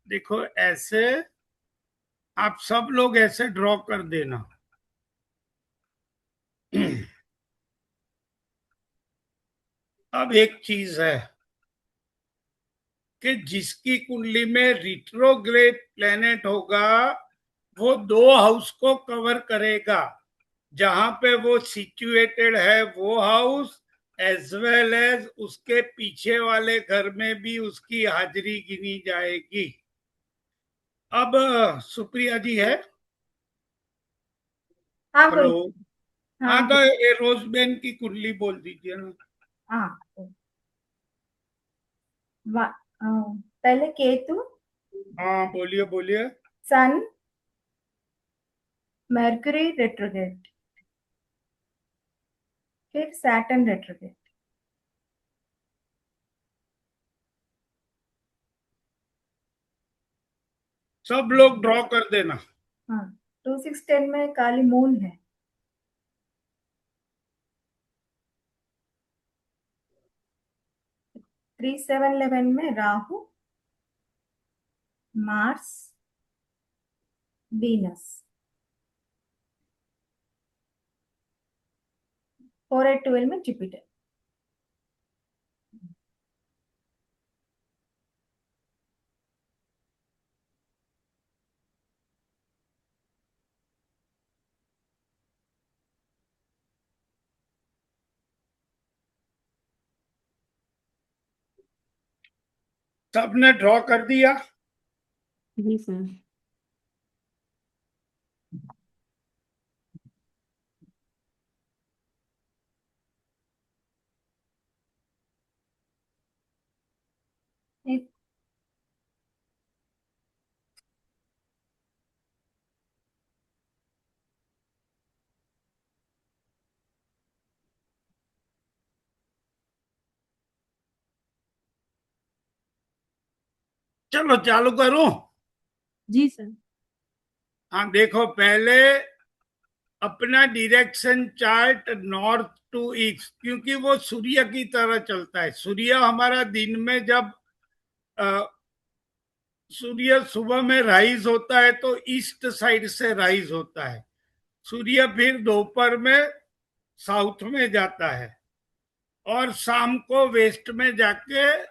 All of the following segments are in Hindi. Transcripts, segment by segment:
देखो ऐसे आप सब लोग ऐसे ड्रॉ कर देना। अब एक चीज है कि जिसकी कुंडली में रिट्रोग्रेड प्लेनेट होगा वो दो हाउस को कवर करेगा। जहां पे वो सिचुएटेड है वो हाउस, एज वेल एज उसके पीछे वाले घर में भी उसकी हाजिरी गिनी जाएगी। अब सुप्रिया जी है। हाँ हेलो। बोलिए। हाँ, हाँ तो ये रोजबेन की कुंडली बोल दीजिए ना। हाँ। पहले केतु, हाँ, बोलिए बोलिए। सन, मरकरी रेट्रोगेट, फिर सैटर्न रेट्रोगेट। सब लोग ड्रॉ कर देना। हाँ, 2610 में काली मून है। 3711 में राहु, मार्स, वीनस। 4812 में जुपिटर। सबने ड्रॉ कर दिया। जी सर। एक- चलो चालू करूं। जी सर। हाँ, देखो पहले अपना direction chart north to east, क्योंकि वो सूर्य की तरह चलता है। सूर्य हमारा दिन में जब अ, सूर्य सुबह में राइज होता है तो ईस्ट साइड से राइज होता है। सूर्य फिर दोपहर में साउथ में जाता है और शाम को वेस्ट में जाके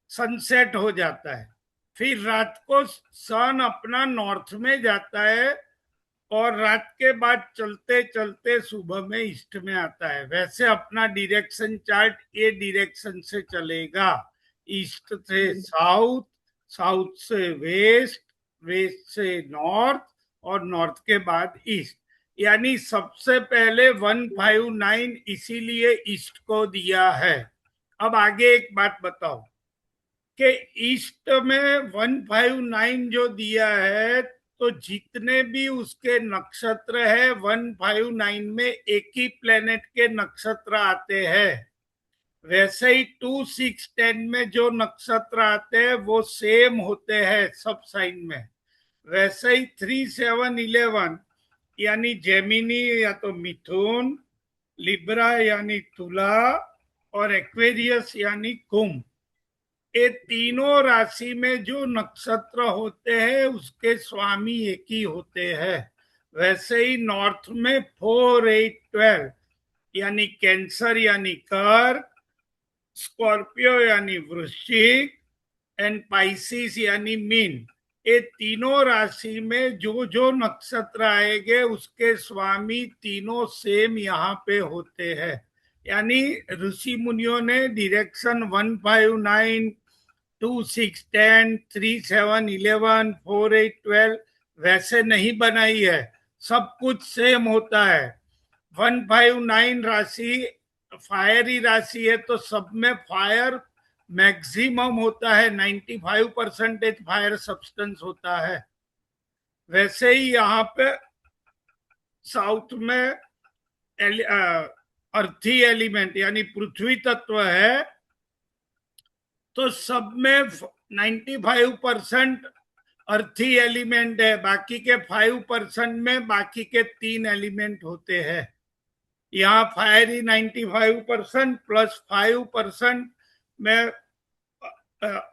सनसेट हो जाता है। फिर रात को सन अपना नॉर्थ में जाता है और रात के बाद चलते चलते सुबह में ईस्ट में आता है। वैसे अपना डायरेक्शन चार्ट ये डायरेक्शन से चलेगा, ईस्ट से साउथ, साउथ से वेस्ट, वेस्ट से नॉर्थ और नॉर्थ के बाद ईस्ट। यानी सबसे पहले 159 इसीलिए ईस्ट को दिया है। अब आगे एक बात बताओ कि ईस्ट में 159 जो दिया है तो जितने भी उसके नक्षत्र है 159 में एक ही प्लेनेट के नक्षत्र आते हैं। वैसे ही 2610 में जो नक्षत्र आते हैं वो सेम होते हैं सब साइन में। वैसे ही 3711 यानी जेमिनी या तो मिथुन, लिब्रा यानी तुला और एक्वेरियस यानी कुंभ, ये तीनों राशि में जो नक्षत्र होते हैं उसके स्वामी एक ही होते हैं। वैसे ही नॉर्थ में 4812 यानी कैंसर यानी कर्क, स्कॉर्पियो यानी वृश्चिक एंड पाइसिस यानी मीन, ये तीनों राशि में जो जो नक्षत्र आएंगे उसके स्वामी तीनों सेम यहाँ पे होते हैं। यानी ऋषि मुनियों ने डायरेक्शन 159, 2610, 3711, 4812 वैसे नहीं बनाई है। सब कुछ सेम होता है। 159 राशि फायरी राशि है तो सब में फायर मैक्सिमम होता है, 95% फायर सब्सटेंस होता है। वैसे ही यहाँ पे साउथ में अर्थी एलिमेंट यानी पृथ्वी तत्व है तो सब में 95% अर्थी एलिमेंट है। बाकी के 5% में बाकी के 3 एलिमेंट होते हैं। यहाँ फायरी 95% प्लस 5% में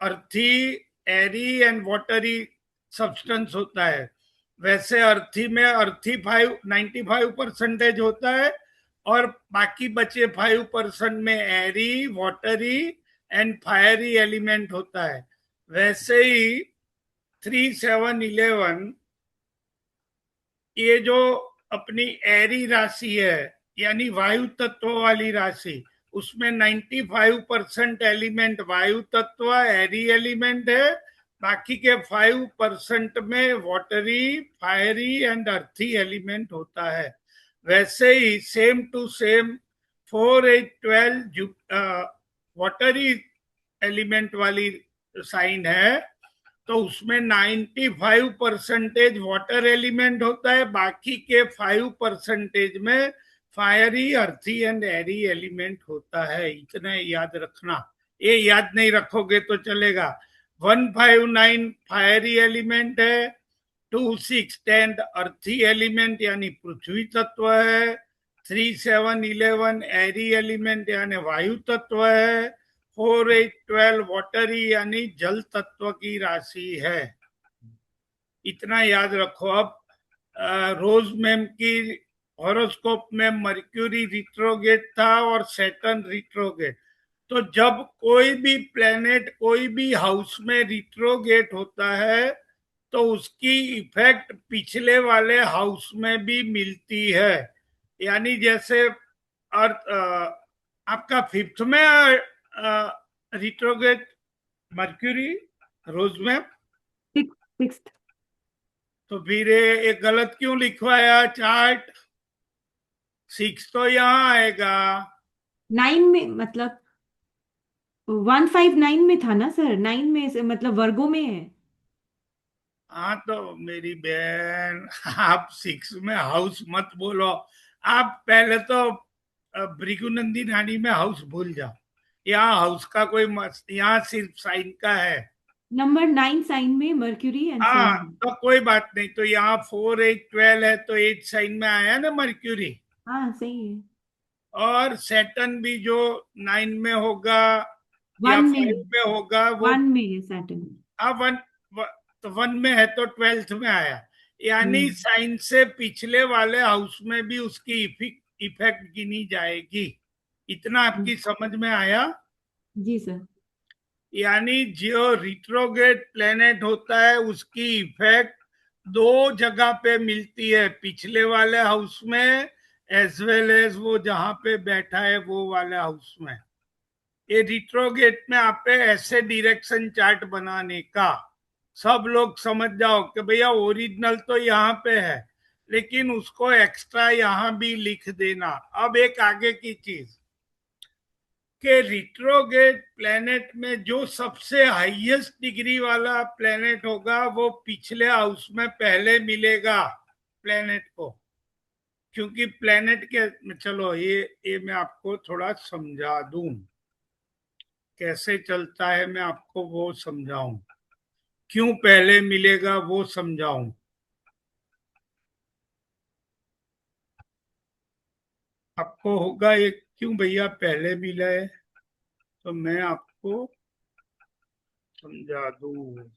अर्थी एरी एंड वाटरी सब्सटेंस होता है, वैसे अर्थी में अर्थी 95% होता है, और बाकी बचे 5% में एरी, वाटरी एंड फायरी एलिमेंट होता है। वैसे ही 3, 7, 11 ये जो अपनी एरी राशि है, यानी वायु तत्व वाली राशि, उसमें 95% एलिमेंट वायु तत्व एरी एलिमेंट है, बाकी के 5% में watery, fiery and earthy element होता है। वैसे ही same to same 4, 8, 12 watery element वाली साइन है, तो उसमें 95% वाटर एलिमेंट होता है, बाकी के 5% में फायरी, अर्थी एंड एरी एलिमेंट होता है। इतना याद रखना, ये याद नहीं रखोगे तो चलेगा। 159 फायरी एलिमेंट है, 2, 6, 10 अर्थी एलिमेंट यानी पृथ्वी तत्व है, 3, 7, 11 एरी एलिमेंट यानी वायु तत्व है, 4, 8, 12 वाटरी यानी जल तत्व की राशि है। इतना याद रखो। अब रोज मैम की हॉरोस्कोप में मर्क्यूरी रिट्रोगेट था और सैटर्न रिट्रोगेट। तो जब कोई भी प्लेनेट कोई भी हाउस में रिट्रोगेट होता है तो उसकी इफेक्ट पिछले वाले हाउस में भी मिलती है। यानी जैसे अर्थ आपका 5th में रिट्रोगेट मर्क्यूरी रोज में, सिक्स्थ। तो फिर ये गलत क्यों लिखवाया चार्ट? 6 तो यहाँ आएगा। 9 में मतलब 159 में था ना सर, 9 में से मतलब वर्गों में है। हाँ तो मेरी बहन, आप 6 में हाउस मत बोलो। आप पहले तो भृगुनंदी नानी में हाउस भूल जाओ। यहाँ हाउस का कोई यहाँ सिर्फ साइन का है। नंबर 9 साइन में मर्क्यूरी एंड सन हाँ है। तो कोई बात नहीं। तो यहाँ 4, 8, 12 है, तो 8 साइन में आया ना मर्क्यूरी। हाँ सही है। और सैटर्न भी जो 9 में होगा या 1 में 5 है। में होगा वो, 1 में है सैटर्न। हाँ 1, तो 1 में है तो 12th में आया। यानी हम्म। साइन से पिछले वाले हाउस में भी उसकी इफेक्ट गिनी जाएगी। इतना आपकी समझ में आया? जी सर। यानी जो रिट्रोग्रेड प्लेनेट होता है उसकी इफेक्ट दो जगह पे मिलती है, पिछले वाले हाउस में एज वेल एज वो जहां पे बैठा है वो वाले हाउस में। ये रिट्रोगेट में आप पे ऐसे डायरेक्शन चार्ट बनाने का, सब लोग समझ जाओ कि भैया ओरिजिनल तो यहाँ पे है, लेकिन उसको एक्स्ट्रा यहाँ भी लिख देना। अब एक आगे की चीज कि रिट्रोगेट प्लेनेट में जो सबसे हाईएस्ट डिग्री वाला प्लेनेट होगा वो पिछले हाउस में पहले मिलेगा प्लेनेट को। क्योंकि प्लेनेट के, चलो ये मैं आपको थोड़ा समझा दूं कैसे चलता है, मैं आपको वो समझाऊं, क्यों पहले मिलेगा वो समझाऊं। आपको होगा ये क्यों भैया पहले मिला है, तो मैं आपको समझा दूं।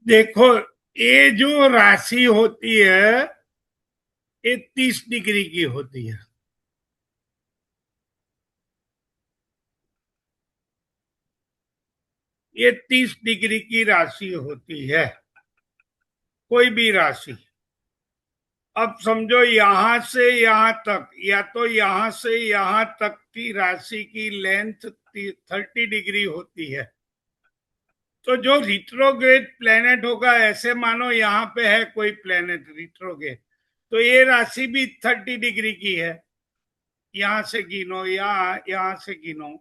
देखो, ये जो राशि होती है ये 30 डिग्री की होती है। ये 30 डिग्री की राशि होती है। कोई भी राशि। अब समझो यहां से यहां तक, या तो यहां से यहां तक की राशि की लेंथ 30 डिग्री होती है। तो जो रिट्रोग्रेड प्लेनेट होगा, ऐसे मानो यहाँ पे है कोई प्लेनेट रिट्रोग्रेड, तो ये राशि भी 30 डिग्री की है। यहां से गिनो, यहां से गिनो,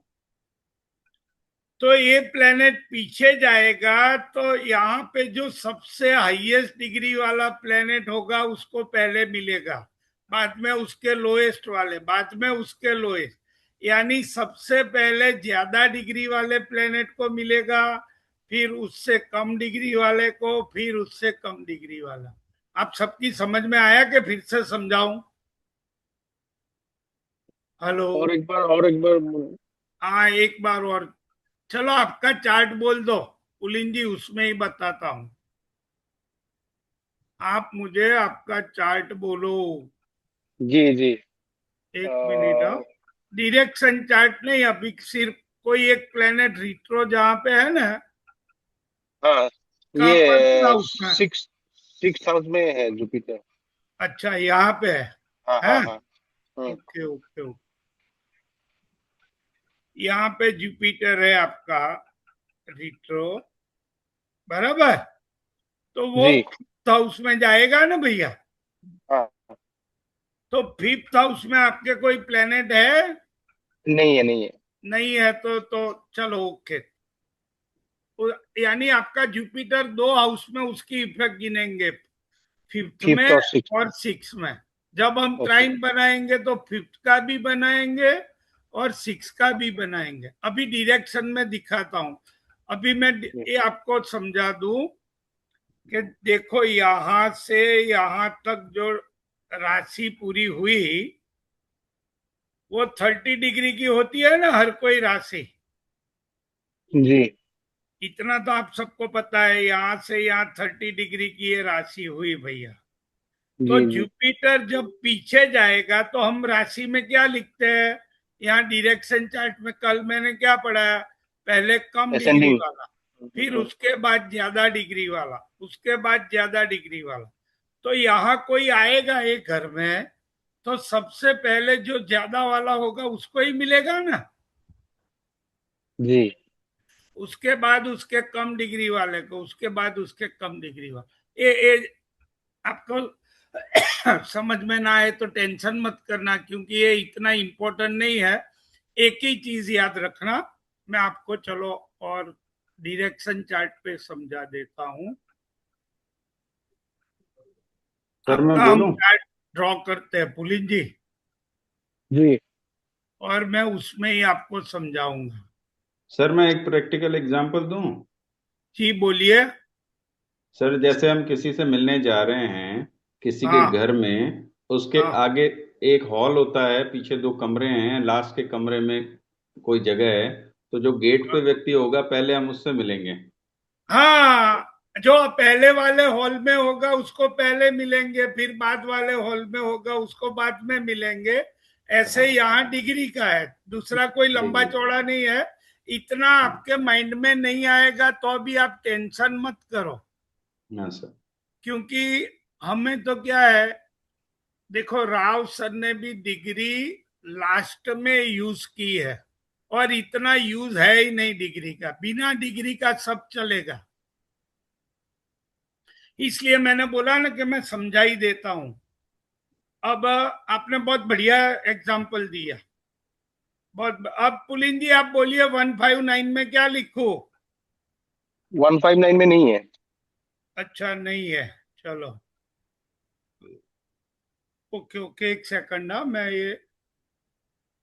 तो ये प्लेनेट पीछे जाएगा तो यहाँ पे जो सबसे हाईएस्ट डिग्री वाला प्लेनेट होगा उसको पहले मिलेगा, बाद में उसके लोएस्ट वाले, बाद में उसके लोएस्ट। यानी सबसे पहले ज्यादा डिग्री वाले प्लेनेट को मिलेगा, फिर उससे कम डिग्री वाले को, फिर उससे कम डिग्री वाला। आप सबकी समझ में आया कि फिर से समझाऊं? हेलो? और एक बार हाँ, एक बार और। चलो आपका चार्ट बोल दो पुलिन जी, उसमें ही बताता हूं। आप मुझे आपका चार्ट बोलो। जी जी। एक मिनट। डायरेक्शन चार्ट नहीं, अभी सिर्फ कोई एक प्लेनेट रिट्रो जहां पे है ना, हाँ, कहां पर ये हाउस में? सिक्स हाउस में है जुपिटर। अच्छा, यहाँ पे है। हाँ हाँ हैं? हाँ। Okay okay okay. यहाँ पे जुपिटर है आपका रिट्रो, बराबर। तो वो जी। फिफ्थ हाउस में जाएगा ना भैया। हाँ, तो फिफ्थ हाउस में आपके कोई प्लेनेट है? नहीं है नहीं है। नहीं है तो चलो ओके। यानी आपका जुपिटर 2 हाउस में उसकी इफेक्ट गिनेंगे, फिफ्थ में फिफ्थ और सिक्स। और सिक्स में। जब हम ओके। ट्राइन बनाएंगे तो फिफ्थ का भी बनाएंगे और सिक्स का भी बनाएंगे। अभी डायरेक्शन में दिखाता हूं। अभी मैं ये आपको समझा दूं कि देखो यहां से यहां तक जो राशि पूरी हुई वो 30 डिग्री की होती है ना, हर कोई राशि। जी इतना तो आप सबको पता है, यहां से यहां 30 डिग्री की ये राशि हुई भैया। तो जी जी। जुपिटर जब पीछे जाएगा तो हम राशि में क्या लिखते हैं? यहाँ डायरेक्शन चार्ट में कल मैंने क्या पढ़ा? पहले कम डिग्री असेंडिंग। वाला, फिर उसके बाद ज्यादा डिग्री वाला, उसके बाद ज्यादा डिग्री वाला। तो यहाँ कोई आएगा एक घर में, तो सबसे पहले जो ज्यादा वाला होगा उसको ही मिलेगा ना, जी उसके बाद उसके कम डिग्री वाले को, उसके बाद उसके कम डिग्री वाले। ये आपको समझ में ना आए तो टेंशन मत करना, क्योंकि ये इतना इम्पोर्टेंट नहीं है। एक ही चीज याद रखना, मैं आपको चलो और डायरेक्शन चार्ट पे समझा देता हूं। सर मैं आपका हम बोलूं? चार्ट ड्रॉ करते हैं पुलिन जी, जी। और मैं उसमें ही आपको समझाऊंगा। सर मैं एक प्रैक्टिकल एग्जांपल दूं? जी बोलिए। सर जैसे हम किसी से मिलने जा रहे हैं किसी के हाँ घर में, उसके हाँ आगे एक हॉल होता है, पीछे दो कमरे हैं, लास्ट के कमरे में कोई जगह है, तो जो गेट पे व्यक्ति होगा पहले हम उससे मिलेंगे। हाँ, जो पहले वाले हॉल में होगा उसको पहले मिलेंगे, फिर बाद वाले हॉल में होगा उसको बाद में मिलेंगे। ऐसे हाँ यहाँ डिग्री का है, दूसरा कोई लंबा जी चौड़ा नहीं है। इतना हाँ आपके माइंड में नहीं आएगा तो भी आप टेंशन मत करो, हाँ सर। क्योंकि हमें तो क्या है, देखो राव सर ने भी डिग्री लास्ट में यूज की है, और इतना यूज है ही नहीं डिग्री का, बिना डिग्री का सब चलेगा। इसलिए मैंने बोला ना कि मैं समझा ही देता हूं। अब आपने बहुत बढ़िया एग्जाम्पल दिया, बहुत। अब पुलिन जी आप बोलिए 159 में क्या लिखूं? 159 में नहीं है। अच्छा नहीं है, चलो ओके ओके, एक सेकंड ना, मैं ये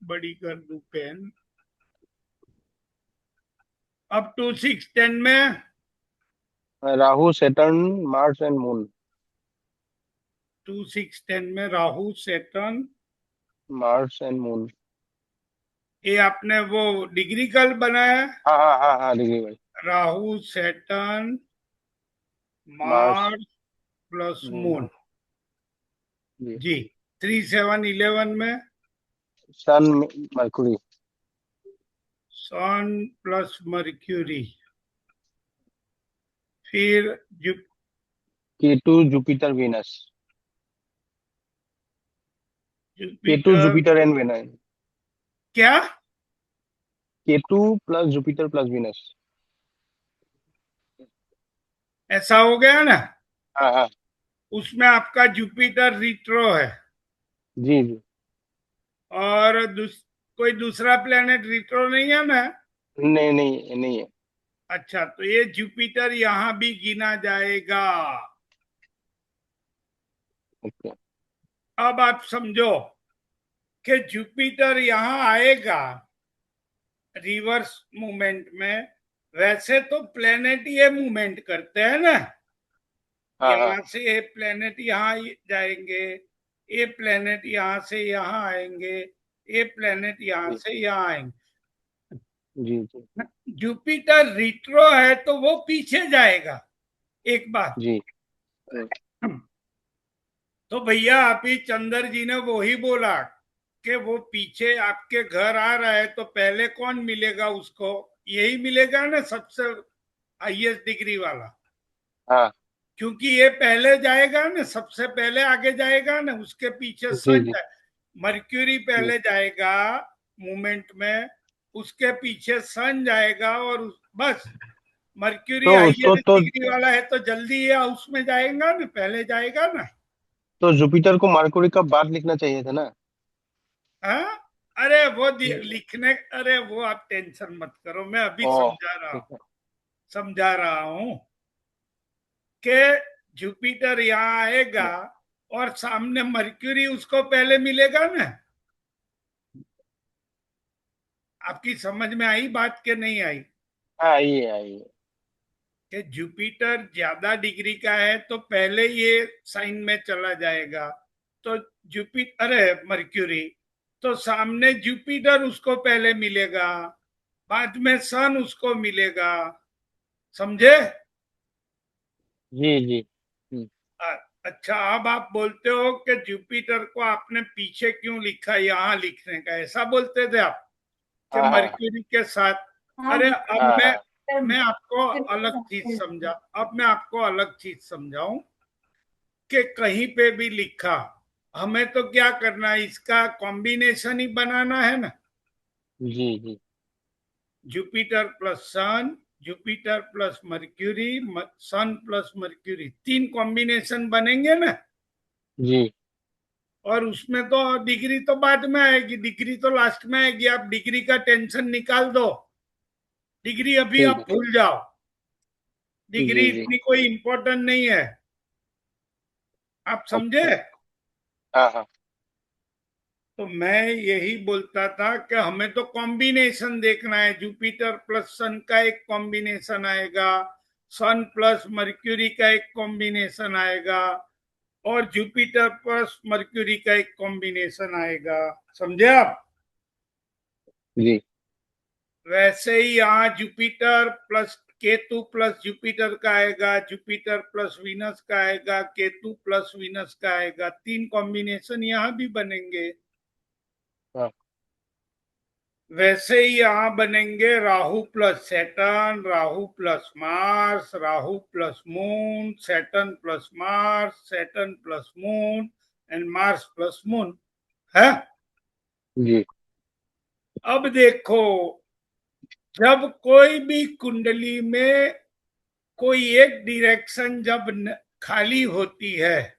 बड़ी कर दूं पेन। अब 2610 में, Rahu Saturn Mars and moon. 2610 में Rahu Saturn, Mars and moon. ये आपने वो डिग्री कल बनाया? हाँ हाँ हाँ हाँ, देखिए भाई। Rahu Saturn Mars Mars plus moon. Moon. जी। जी। 3711 में sun Mercury. Sun plus Mercury. फिर K2 Jupiter Venus. K2 Jupiter Jupiter and Venus. क्या? K2 plus Jupiter plus Venus. ऐसा हो गया ना? हाँ हाँ उसमें आपका जुपिटर रिट्रो है जी जी। और कोई दूसरा प्लेनेट रिट्रो नहीं है ना? नहीं नहीं नहीं है। अच्छा, तो ये जुपिटर यहां भी गिना जाएगा। ओके। अब आप समझो कि जुपिटर यहां आएगा रिवर्स मूवमेंट में। वैसे तो प्लेनेट ये मूवमेंट करते हैं ना, हाँ हाँ यहां से ये प्लेनेट यहाँ जाएंगे, ये प्लेनेट यहां से यहाँ आएंगे, ये प्लेनेट यहां जी से यहाँ आएंगे। जी जी जुपिटर रिट्रो है तो वो पीछे जाएगा। एक बात, जी तो भैया अभी चंदर जी ने वो ही बोला कि वो पीछे आपके घर आ रहा है तो पहले कौन मिलेगा उसको? यही मिलेगा ना, सबसे हाईएस्ट डिग्री वाला। हाँ क्योंकि ये पहले जाएगा ना, सबसे पहले आगे जाएगा ना, उसके पीछे जी सन जी जाए। मर्क्यूरी जी। पहले जाएगा मूवमेंट में, उसके पीछे सन जाएगा और बस। मर्क्यूरी हाईएस्ट तो डिग्री वाला है तो जल्दी ये हाउस में जाएगा ना, पहले जाएगा ना। तो जुपिटर को मरकुरी का बाद लिखना चाहिए था ना। हाँ, अरे वो लिखने, अरे वो आप टेंशन मत करो, मैं अभी ओ ठीक है। समझा रहा हूं कि जुपिटर यहाँ आएगा और सामने मर्क्यूरी उसको पहले मिलेगा ना। आपकी समझ में आई बात के नहीं आई? हाँ आइए आइए। कि जुपिटर ज्यादा डिग्री का है तो पहले ये साइन में चला जाएगा, तो जुपिटर, अरे मर्क्यूरी, तो सामने जुपिटर उसको पहले मिलेगा, बाद में सन उसको मिलेगा। समझे? जी जी। अच्छा, अब आप बोलते हो कि जुपिटर को आपने पीछे क्यों लिखा, यहाँ लिखने का, ऐसा बोलते थे आप कि हाँ हाँ मर्क्यूरी के साथ। हाँ अरे अब हाँ मैं हाँ मैं आपको फिर अलग चीज समझा, अब मैं आपको अलग चीज समझाऊं कि कहीं पे भी लिखा, हमें तो क्या करना है, इसका कॉम्बिनेशन ही बनाना है ना। जी जी जुपिटर प्लस सन, जुपिटर प्लस मर्क्यूरी, सन प्लस मर्क्यूरी, तीन कॉम्बिनेशन बनेंगे ना। जी और उसमें तो डिग्री तो बाद में आएगी, डिग्री तो लास्ट में आएगी। आप डिग्री का टेंशन निकाल दो, डिग्री अभी ठीक आप है। भूल जाओ, डिग्री जी जी। इतनी कोई इंपॉर्टेंट नहीं है। आप समझे? ओके। हाँ हाँ तो मैं यही बोलता था कि हमें तो कॉम्बिनेशन देखना है। जुपिटर प्लस सन का एक कॉम्बिनेशन आएगा, सन प्लस मर्क्यूरी का एक कॉम्बिनेशन आएगा, और जुपिटर प्लस मर्क्यूरी का एक कॉम्बिनेशन आएगा। समझे आप? जी वैसे ही यहाँ Jupiter plus Ketu plus Jupiter का आएगा, जुपिटर प्लस वीनस का आएगा, केतु प्लस वीनस का आएगा। तीन कॉम्बिनेशन यहाँ भी बनेंगे। हाँ वैसे ही यहाँ बनेंगे Rahu plus Saturn, Rahu plus Mars, Rahu plus moon, Saturn plus Mars, Saturn plus moon, and Mars plus moon है। जी अब देखो, जब कोई भी कुंडली में कोई एक डायरेक्शन जब खाली होती है,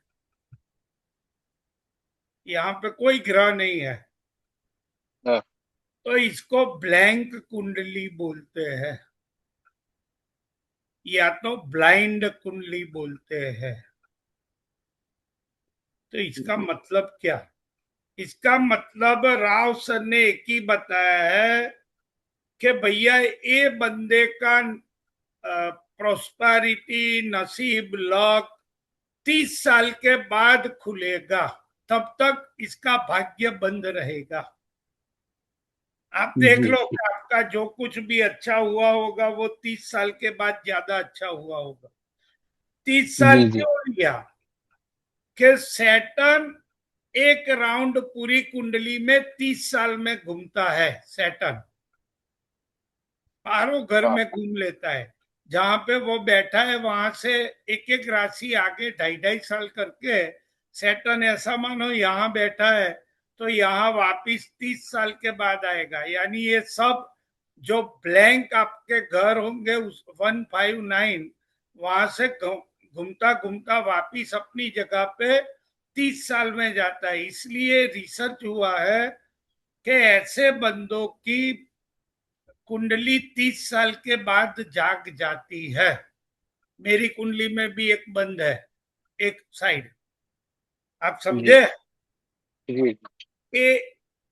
यहाँ पे कोई ग्रह नहीं है, हाँ तो इसको ब्लैंक कुंडली बोलते हैं, या तो ब्लाइंड कुंडली बोलते हैं। तो इसका मतलब क्या? इसका मतलब राव सर ने एक ही बताया है कि भैया ये बंदे का प्रोस्पेरिटी, नसीब, लक 30 साल के बाद खुलेगा, तब तक इसका भाग्य बंद रहेगा। आप देख जी लो जी कि आपका जो कुछ भी अच्छा हुआ होगा वो 30 साल के बाद ज्यादा अच्छा हुआ होगा। 30 साल जी जी क्यों लिया? कि सैटर्न एक राउंड पूरी कुंडली में 30 साल में घूमता है। सैटर्न बारह घर हाँ में घूम लेता है। जहां पे वो बैठा है वहां से एक एक राशि आगे 2.5 साल करके सैटर्न ऐसा मानो यहाँ बैठा है, तो यहाँ वापिस 30 साल के बाद आएगा। यानी ये सब जो ब्लैंक आपके घर होंगे उस 159 वहां से घूमता घूमता वापिस अपनी जगह पे 30 साल में जाता है। इसलिए रिसर्च हुआ है कि ऐसे बंदों की कुंडली 30 साल के बाद जाग जाती है। मेरी कुंडली में भी एक बंद है, एक साइड, आप जी समझे? जी ये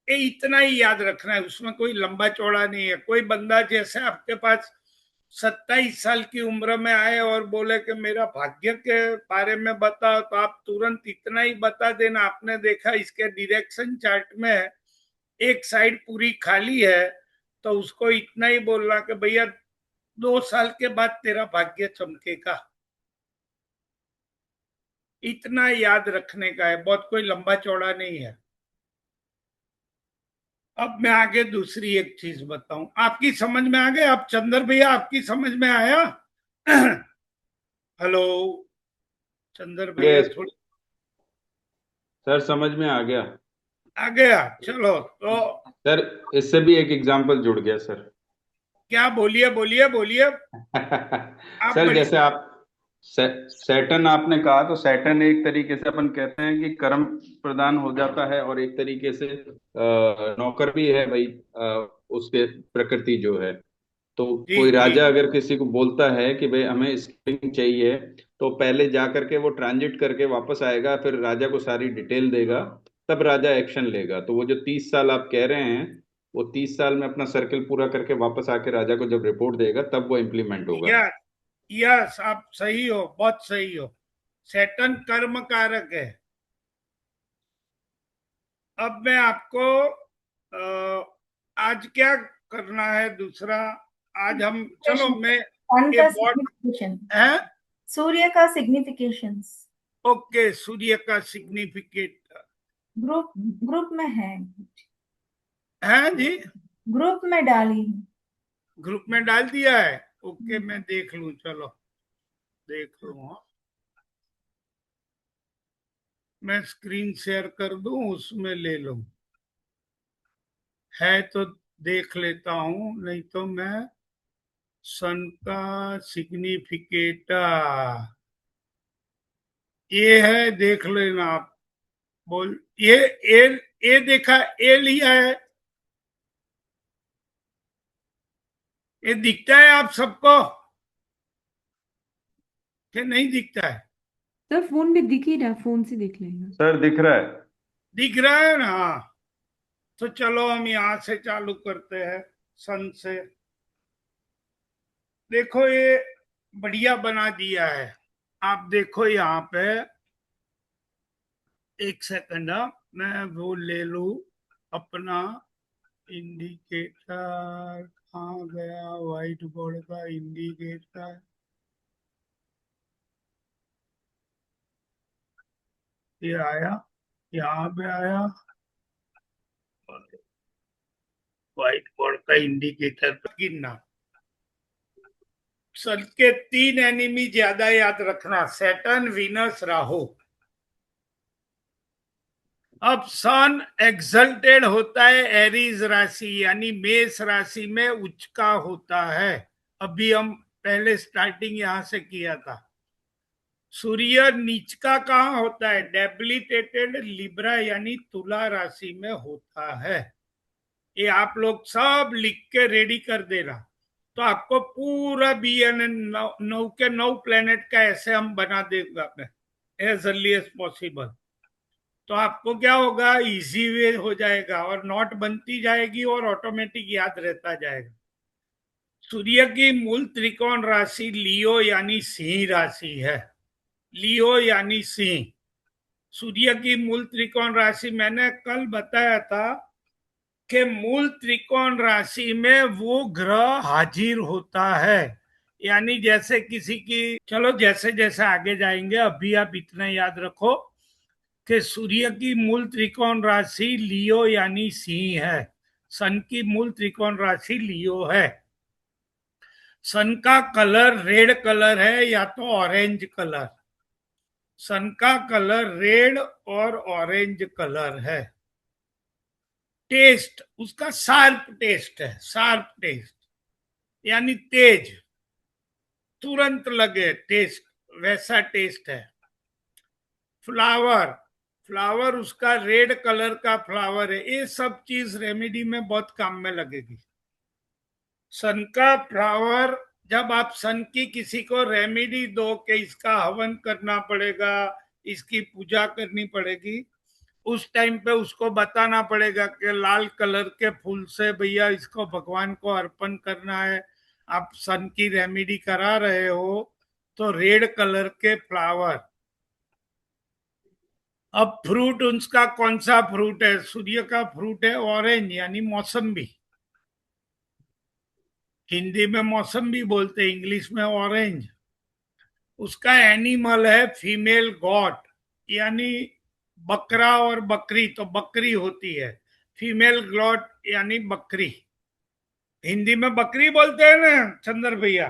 ये इतना ही याद रखना है, उसमें कोई लंबा चौड़ा नहीं है। कोई बंदा जैसे आपके पास 27 साल की उम्र में आए और बोले कि मेरा भाग्य के बारे में बताओ, तो आप तुरंत इतना ही बता देना, आपने देखा इसके डायरेक्शन चार्ट में एक साइड पूरी खाली है, तो उसको इतना ही बोलना कि भैया 2 साल के बाद तेरा भाग्य चमकेगा। इतना याद रखने का है, बहुत कोई लंबा चौड़ा नहीं है। अब मैं आगे दूसरी एक चीज बताऊं, आपकी समझ में आ गया? आप चंद्र भैया, आपकी समझ में आया? हेलो चंद्र भैया, ये थोड़ी सर समझ में आ गया। आ गया? चलो तो सर इससे भी एक एग्जांपल जुड़ गया सर। क्या? बोलिए बोलिए बोलिए, आप सर बड़ी। जैसे आप सैटर्न आपने कहा, तो सैटर्न एक तरीके से अपन कहते हैं कि कर्म प्रदान हो जाता है, और एक तरीके से नौकर भी है भाई, उसके प्रकृति जो है। तो जी कोई जी, राजा अगर किसी को बोलता है कि भाई हमें स्किलिंग चाहिए, तो पहले जा करके वो ट्रांजिट करके वापस आएगा, फिर राजा को सारी डिटेल देगा, तब राजा एक्शन लेगा। तो वो जो 30 साल आप कह रहे हैं, वो 30 साल में अपना सर्कल पूरा करके वापस आके राजा को जब रिपोर्ट देगा, तब वो इम्प्लीमेंट होगा। यस यस, आप सही हो, बहुत सही हो। सैटर्न कर्म कारक है। अब मैं आपको आज क्या करना है दूसरा? आज हम, चलो मैं सन ये का बहुत सिग्निफिकेशन, है। सूर्य का सिग्निफिकेशंस ओके, सूर्य का सिग्निफिकेट ग्रुप ग्रुप में है जी, ग्रुप में डाली हूँ। ग्रुप में डाल दिया है। ओके, मैं देख लूं, चलो देख लूं। हाँ, मैं स्क्रीन शेयर कर दूं, उसमें ले लूं, है तो देख लेता हूं, नहीं तो मैं सन का सिग्निफिकेटा ये है, देख लेना आप। बोल, ये देखा, ए लिया है, ये दिखता है आप सबको कि नहीं दिखता है? सर फोन में दिख ही रहा, फोन से देख लेगा। सर दिख रहा है। दिख रहा है ना? हाँ, तो चलो हम यहां से चालू करते हैं, सन से। देखो ये बढ़िया बना दिया है। आप देखो यहाँ पे, एक सेकंड, मैं वो ले लू अपना इंडिकेटर। कहाँ गया व्हाइट बोर्ड का इंडिकेटर? ये आया, यहाँ पे आया व्हाइट बोर्ड का इंडिकेटर पर गिनना। सन के 3 एनिमी ज्यादा याद रखना, सैटर्न, वीनस, राहु। अब सन एक्सल्टेड होता है एरीज राशि यानी मेष राशि में उच्च का होता है। अभी हम पहले स्टार्टिंग यहां से किया था। सूर्य नीच का कहाँ होता है? डेबिलिटेटेड लिब्रा यानी तुला राशि में होता है। ये आप लोग सब लिख के रेडी कर देना, तो आपको पूरा BNN 9 के 9 प्लेनेट का ऐसे हम बना देगा मैं, एज अर्ली एज पॉसिबल। तो आपको क्या होगा, इजी वे हो जाएगा और नोट बनती जाएगी और ऑटोमेटिक याद रहता जाएगा। सूर्य की मूल त्रिकोण राशि लियो यानी सिंह राशि है। लियो यानी सिंह, सूर्य की मूल त्रिकोण राशि। मैंने कल बताया था कि मूल त्रिकोण राशि में वो ग्रह हाजिर होता है। यानी जैसे किसी की, चलो जैसे जैसे आगे जाएंगे, अभी आप इतना याद रखो कि सूर्य की मूल त्रिकोण राशि लियो यानी सिंह है। सन की मूल त्रिकोण राशि लियो है। सन का कलर रेड कलर है या तो ऑरेंज कलर। सन का कलर रेड और ऑरेंज कलर है। टेस्ट उसका शार्प टेस्ट है, शार्प टेस्ट यानी तेज, तुरंत लगे टेस्ट, वैसा टेस्ट है। फ्लावर, फ्लावर उसका रेड कलर का फ्लावर है। ये सब चीज रेमेडी में बहुत काम में लगेगी। सन का फ्लावर, जब आप सन की किसी को रेमेडी दो कि इसका हवन करना पड़ेगा, इसकी पूजा करनी पड़ेगी, उस टाइम पे उसको बताना पड़ेगा कि लाल कलर के फूल से भैया इसको भगवान को अर्पण करना है। आप सन की रेमेडी करा रहे हो तो रेड कलर के फ्लावर। अब फ्रूट उसका कौन सा फ्रूट है? सूर्य का फ्रूट है ऑरेंज यानी मौसम्बी। हिंदी में मौसम्बी बोलते, इंग्लिश में ऑरेंज। उसका एनिमल है फीमेल गॉट, यानी बकरा और बकरी, तो बकरी होती है। फीमेल गॉट यानी बकरी। हिंदी में बकरी बोलते हैं ना चंद्र भैया,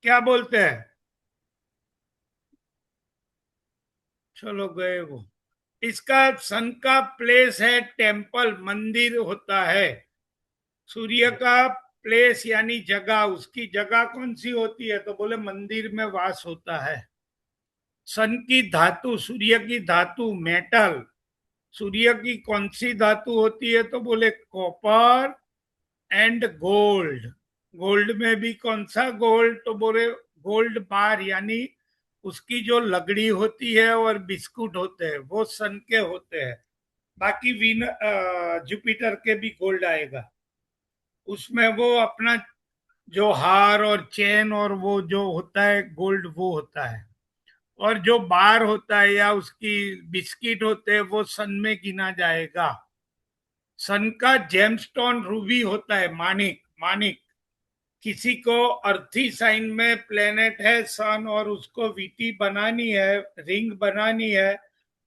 क्या बोलते हैं? चलो गए वो। इसका सन का प्लेस है टेम्पल, मंदिर होता है। सूर्य का प्लेस यानी जगह, उसकी जगह कौन सी होती है? तो बोले मंदिर में वास होता है। सन की धातु, सूर्य की धातु मेटल। सूर्य की कौन सी धातु होती है? तो बोले कॉपर एंड गोल्ड। गोल्ड में भी कौन सा गोल्ड? तो बोले गोल्ड बार, यानी उसकी जो लगड़ी होती है और बिस्कुट होते हैं वो सन के होते हैं। बाकी जुपिटर के भी गोल्ड आएगा उसमें। वो अपना जो हार और चेन और वो जो होता है गोल्ड, वो होता है। और जो बार होता है या उसकी बिस्किट होते हैं वो सन में गिना जाएगा। सन का जेमस्टोन रूबी होता है, मानिक। मानिक किसी को अर्थी साइन में प्लेनेट है सन और उसको वीटी बनानी है, रिंग बनानी है,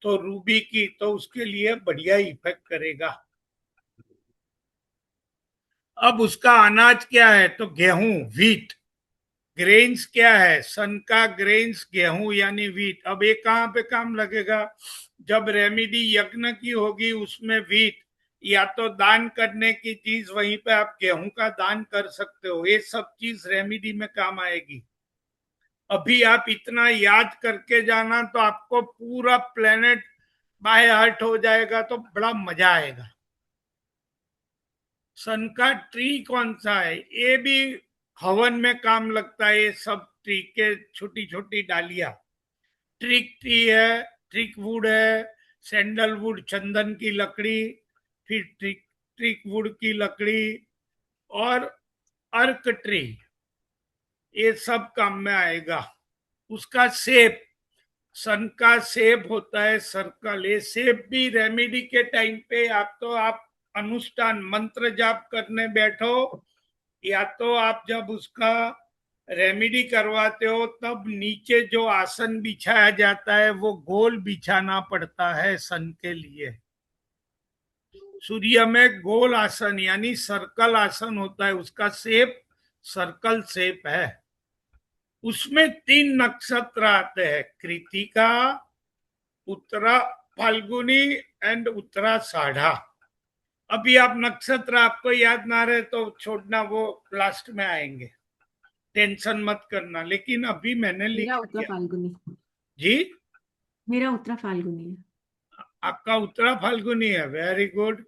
तो रूबी की, तो उसके लिए बढ़िया इफेक्ट करेगा। अब उसका अनाज क्या है? तो गेहूं, व्हीट। ग्रेन्स क्या है? सन का ग्रेन्स गेहूं यानी व्हीट। अब ये कहाँ पे काम लगेगा? जब रेमेडी यज्ञ की होगी उसमें व्हीट, या तो दान करने की चीज, वहीं पे आप गेहूं का दान कर सकते हो। ये सब चीज रेमेडी में काम आएगी। अभी आप इतना याद करके जाना तो आपको पूरा प्लेनेट बाय हार्ट हो जाएगा, तो बड़ा मजा आएगा। सन का ट्री कौन सा है? ये भी हवन में काम लगता है। ये सब ट्री के छोटी छोटी डालियां। ट्रिक ट्री है, ट्रिक वुड है, सैंडलवुड चंदन की लकड़ी, फिर ट्रिक ट्रिक वुड की लकड़ी, और अर्क ट्री, ये सब काम में आएगा। उसका शेप, सन का शेप होता है सर्कल। ये शेप भी रेमेडी के टाइम पे आप अनुष्ठान मंत्र जाप करने बैठो, या तो आप जब उसका रेमेडी करवाते हो तब नीचे जो आसन बिछाया जाता है वो गोल बिछाना पड़ता है सन के लिए। सूर्य में गोल आसन यानी सर्कल आसन होता है, उसका शेप सर्कल शेप है। उसमें 3 नक्षत्र आते हैं, कृतिका, उत्तरा फाल्गुनी एंड उत्तराषाढ़ा। अभी आप नक्षत्र आपको याद ना रहे तो छोड़ना, वो लास्ट में आएंगे, टेंशन मत करना। लेकिन अभी मैंने लिख मेरा उत्तरा दिया। फाल्गुनी। जी, मेरा उत्तरा फाल्गुनी है। आपका उत्तरा फाल्गुनी है। Very good,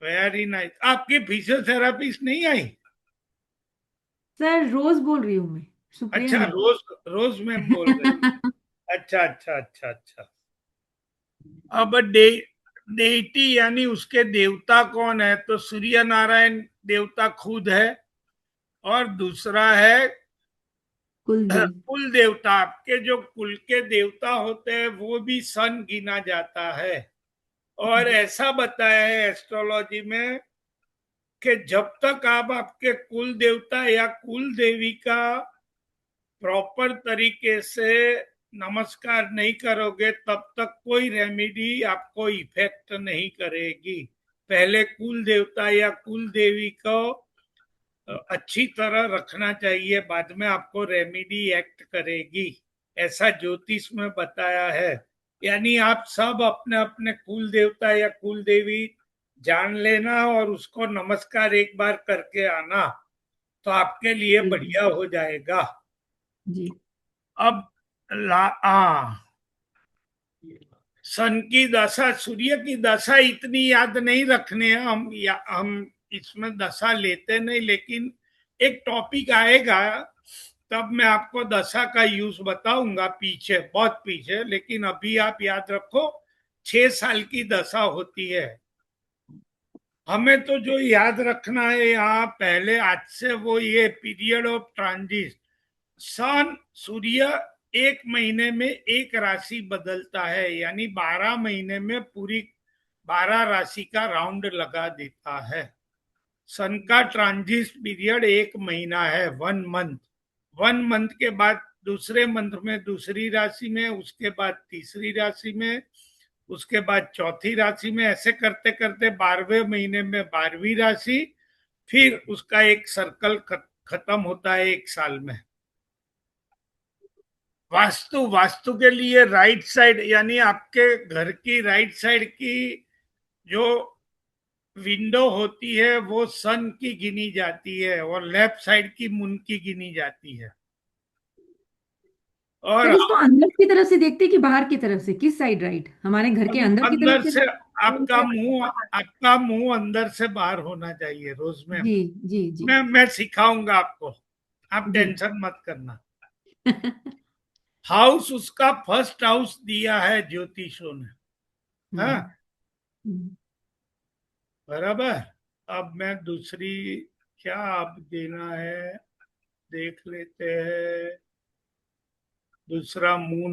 very nice. आपकी फिजियोथेरापिस्ट नहीं आई? सर रोज बोल रही हूँ मैं, सुप्रिया अच्छा, नहीं। रोज, रोज मैम बोल रही। अच्छा अच्छा अच्छा अच्छा। अब डेटी यानी उसके देवता कौन है? तो सूर्य नारायण देवता खुद है, और दूसरा है कुलदेव। कुल देवता। आपके जो कुल के देवता होते हैं वो भी सन गिना जाता है। और ऐसा बताया है एस्ट्रोलॉजी में कि जब तक आप आपके कुल देवता या कुल देवी का प्रॉपर तरीके से नमस्कार नहीं करोगे तब तक कोई रेमेडी आपको इफेक्ट नहीं करेगी। पहले कुल देवता या कुल देवी को अच्छी तरह रखना चाहिए, बाद में आपको रेमेडी एक्ट करेगी, ऐसा ज्योतिष में बताया है। यानी आप सब अपने अपने कुल देवता या कुल देवी जान लेना और उसको नमस्कार एक बार करके आना, तो आपके लिए जी बढ़िया हो जाएगा। जी अब सन की दशा, सूर्य की दशा इतनी याद नहीं रखने हैं हम, हम इसमें दशा लेते नहीं, लेकिन एक टॉपिक आएगा तब मैं आपको दशा का यूज बताऊंगा, पीछे बहुत पीछे। लेकिन अभी आप याद रखो 6 साल की दशा होती है। हमें तो जो याद रखना है यहाँ पहले आज से, वो ये पीरियड ऑफ ट्रांजिट। सन, सूर्य 1 महीने में एक राशि बदलता है, यानी 12 महीने में पूरी 12 राशि का राउंड लगा देता है। सन का ट्रांजिट पीरियड 1 महीना है, 1 मंथ। 1 मंथ के बाद दूसरे मंथ में दूसरी राशि में, उसके बाद तीसरी राशि में, उसके बाद चौथी राशि में, ऐसे करते करते 12वें महीने में 12वीं राशि, फिर उसका एक सर्कल खत्म होता है 1 साल में। वास्तु के लिए राइट साइड, यानी आपके घर की राइट साइड की जो विंडो होती है वो सन की गिनी जाती है, और लेफ्ट साइड की मून की गिनी जाती है। और सर, इसको अंदर की तरफ से देखते हैं कि बाहर की तरफ से? किस साइड? राइट, हमारे घर के अंदर की अंदर तरफ से, से? आपका मुंह अंदर से बाहर होना चाहिए रोज में। जी जी जी मैं सिखाऊंगा आपको, आप जी। टेंशन मत करना। हाउस उसका फर्स्ट हाउस दिया है ज्योतिषों ने, हाँ हम्म। बराबर। अब मैं दूसरी, क्या आप देना है देख लेते हैं। दूसरा मून